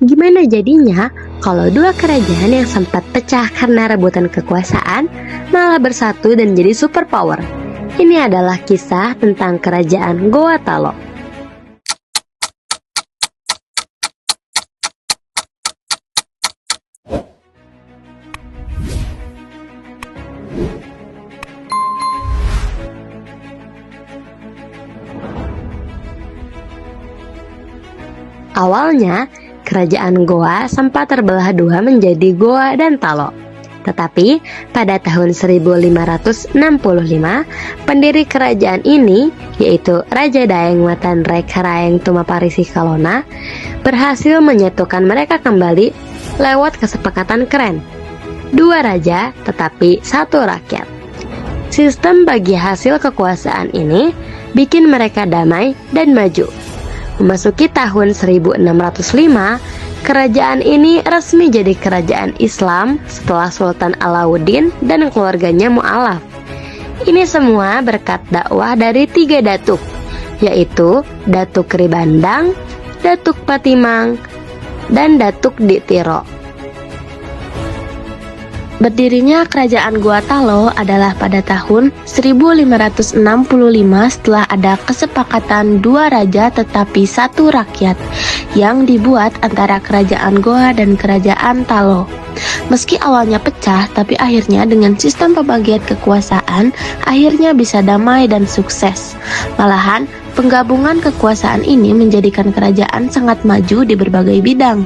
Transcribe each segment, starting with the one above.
Gimana jadinya kalau dua kerajaan yang sempat pecah karena rebutan kekuasaan malah bersatu dan jadi superpower? Ini adalah kisah tentang kerajaan Goa Talo. Awalnya, kerajaan Goa sempat terbelah dua menjadi Goa dan Talo. Tetapi pada tahun 1565, pendiri kerajaan ini, yaitu Raja Daeng Watan Rekaraeng Tumaparisi Kalona, berhasil menyatukan mereka kembali lewat kesepakatan keren. Dua raja tetapi satu rakyat. Sistem bagi hasil kekuasaan ini bikin mereka damai dan maju. Memasuki tahun 1605, kerajaan ini resmi jadi kerajaan Islam setelah Sultan Alauddin dan keluarganya mu'alaf. Ini semua berkat dakwah dari 3 datuk, yaitu Datuk Ribandang, Datuk Patimang, dan Datuk Ditiro. Berdirinya kerajaan Goa Talo adalah pada tahun 1565 setelah ada kesepakatan dua raja tetapi satu rakyat yang dibuat antara kerajaan Goa dan kerajaan Talo. Meski awalnya pecah, tapi akhirnya dengan sistem pembagian kekuasaan akhirnya bisa damai dan sukses. Malahan, penggabungan kekuasaan ini menjadikan kerajaan sangat maju di berbagai bidang.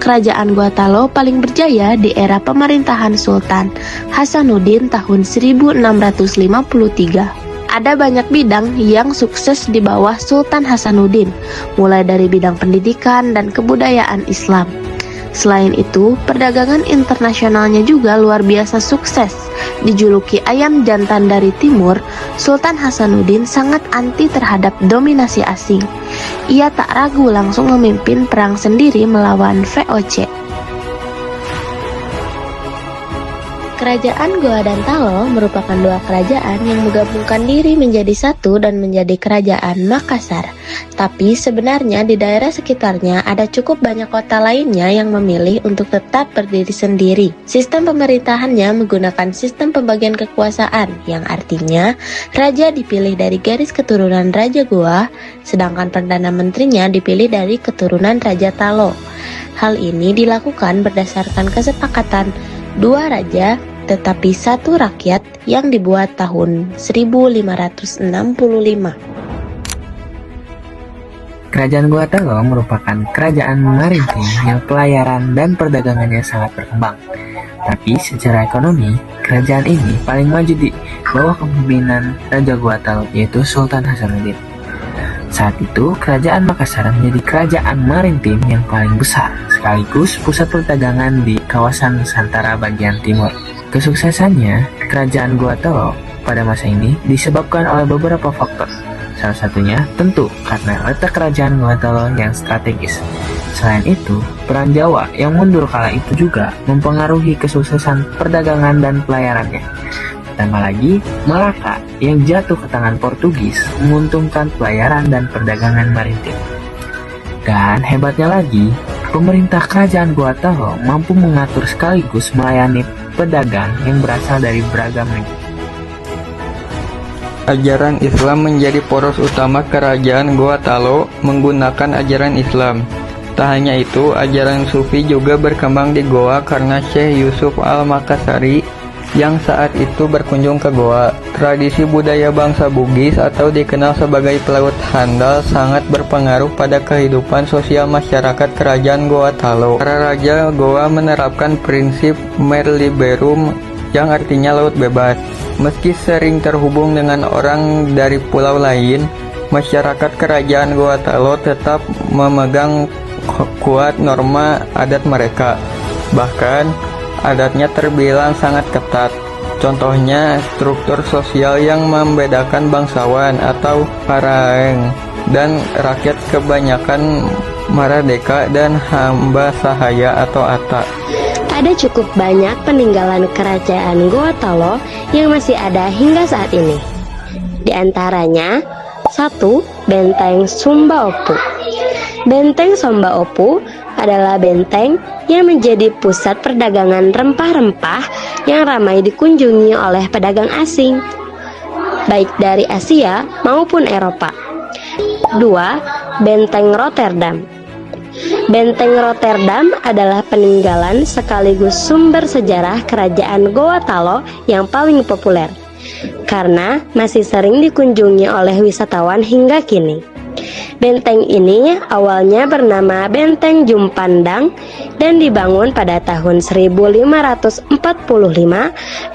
Kerajaan Goa Talo paling berjaya di era pemerintahan Sultan Hasanuddin tahun 1653. Ada banyak bidang yang sukses di bawah Sultan Hasanuddin, mulai dari bidang pendidikan dan kebudayaan Islam. Selain itu, perdagangan internasionalnya juga luar biasa sukses. Dijuluki ayam jantan dari timur, Sultan Hasanuddin sangat anti terhadap dominasi asing. Ia tak ragu langsung memimpin perang sendiri melawan VOC. Kerajaan Goa dan Talo merupakan dua kerajaan yang menggabungkan diri menjadi satu dan menjadi kerajaan Makassar. Tapi sebenarnya di daerah sekitarnya ada cukup banyak kota lainnya yang memilih untuk tetap berdiri sendiri. Sistem pemerintahannya menggunakan sistem pembagian kekuasaan, yang artinya raja dipilih dari garis keturunan Raja Goa, sedangkan Perdana Menterinya dipilih dari keturunan Raja Talo. Hal ini dilakukan berdasarkan kesepakatan dua raja tetapi satu rakyat yang dibuat tahun 1565. Kerajaan Goa Talo merupakan kerajaan maritim yang pelayaran dan perdagangannya sangat berkembang. Tapi secara ekonomi, kerajaan ini paling maju di bawah kepemimpinan Raja Goa Talo, yaitu Sultan Hasanuddin. Saat itu, kerajaan Makassar menjadi kerajaan maritim yang paling besar, sekaligus pusat perdagangan di kawasan Nusantara bagian timur. Kesuksesannya, kerajaan Goa Talo pada masa ini disebabkan oleh beberapa faktor. Salah satunya tentu karena letak kerajaan Goa Talo yang strategis. Selain itu, peran Jawa yang mundur kala itu juga mempengaruhi kesuksesan perdagangan dan pelayarannya. Tambah lagi, Malaka yang jatuh ke tangan Portugis menguntungkan pelayaran dan perdagangan maritim. Dan hebatnya lagi, pemerintah kerajaan Goa Talo mampu mengatur sekaligus melayani pedagang yang berasal dari beragam negeri. Ajaran Islam menjadi poros utama kerajaan Goa Talo menggunakan ajaran Islam. Tak hanya itu, ajaran Sufi juga berkembang di Goa karena Syekh Yusuf Al-Makassari yang saat itu berkunjung ke Goa. Tradisi budaya bangsa Bugis atau dikenal sebagai pelaut handal sangat berpengaruh pada kehidupan sosial masyarakat kerajaan Goa Talo. Para raja Goa menerapkan prinsip mer liberum yang artinya laut bebas. Meski sering terhubung dengan orang dari pulau lain, masyarakat kerajaan Goa Talo tetap memegang kuat norma adat mereka. Bahkan adatnya terbilang sangat ketat. Contohnya, struktur sosial yang membedakan bangsawan atau paraeng dan rakyat kebanyakan maradeka dan hamba sahaya atau ata. Ada cukup banyak peninggalan kerajaan Goa Talo yang masih ada hingga saat ini. Di antaranya, 1. Benteng Sumba Opu. Benteng Sumba Opu adalah benteng yang menjadi pusat perdagangan rempah-rempah yang ramai dikunjungi oleh pedagang asing, baik dari Asia maupun Eropa. 2. Benteng Rotterdam. Benteng Rotterdam adalah peninggalan sekaligus sumber sejarah kerajaan Goa Talo yang paling populer, karena masih sering dikunjungi oleh wisatawan hingga kini. Benteng ini awalnya bernama Benteng Jumpandang dan dibangun pada tahun 1545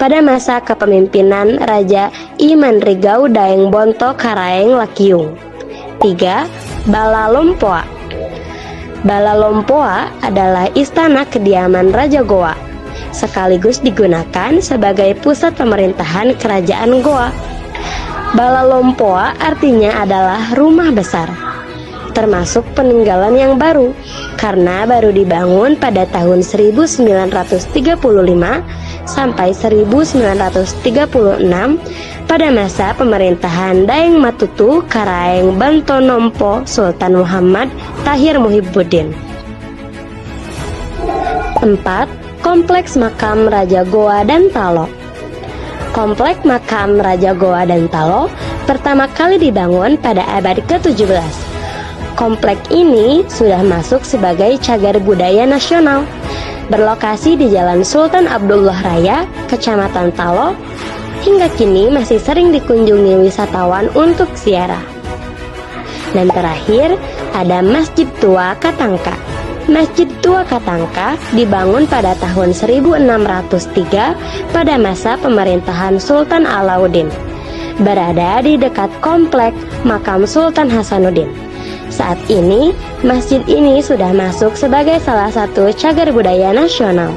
pada masa kepemimpinan Raja Imanrigau Daeng Bonto Karaeng Lakiung. 3. Bala Lompoa. Bala Lompoa adalah istana kediaman Raja Goa, sekaligus digunakan sebagai pusat pemerintahan kerajaan Goa. Bala Lompoa artinya adalah rumah besar, termasuk peninggalan yang baru, karena baru dibangun pada tahun 1935 sampai 1936 pada masa pemerintahan Daeng Matutu Karaeng Bantonompo Sultan Muhammad Tahir Muhibbuddin. 4. Kompleks Makam Raja Goa dan Talo. Kompleks Makam Raja Goa dan Talo pertama kali dibangun pada abad ke-17. Kompleks ini sudah masuk sebagai cagar budaya nasional, berlokasi di Jalan Sultan Abdullah Raya, Kecamatan Talo. Hingga kini masih sering dikunjungi wisatawan untuk ziarah. Dan terakhir, ada Masjid Tua Katangka. Masjid Tua Katangka dibangun pada tahun 1603 pada masa pemerintahan Sultan Alauddin, berada di dekat kompleks makam Sultan Hasanuddin. Saat ini, masjid ini sudah masuk sebagai salah satu cagar budaya nasional.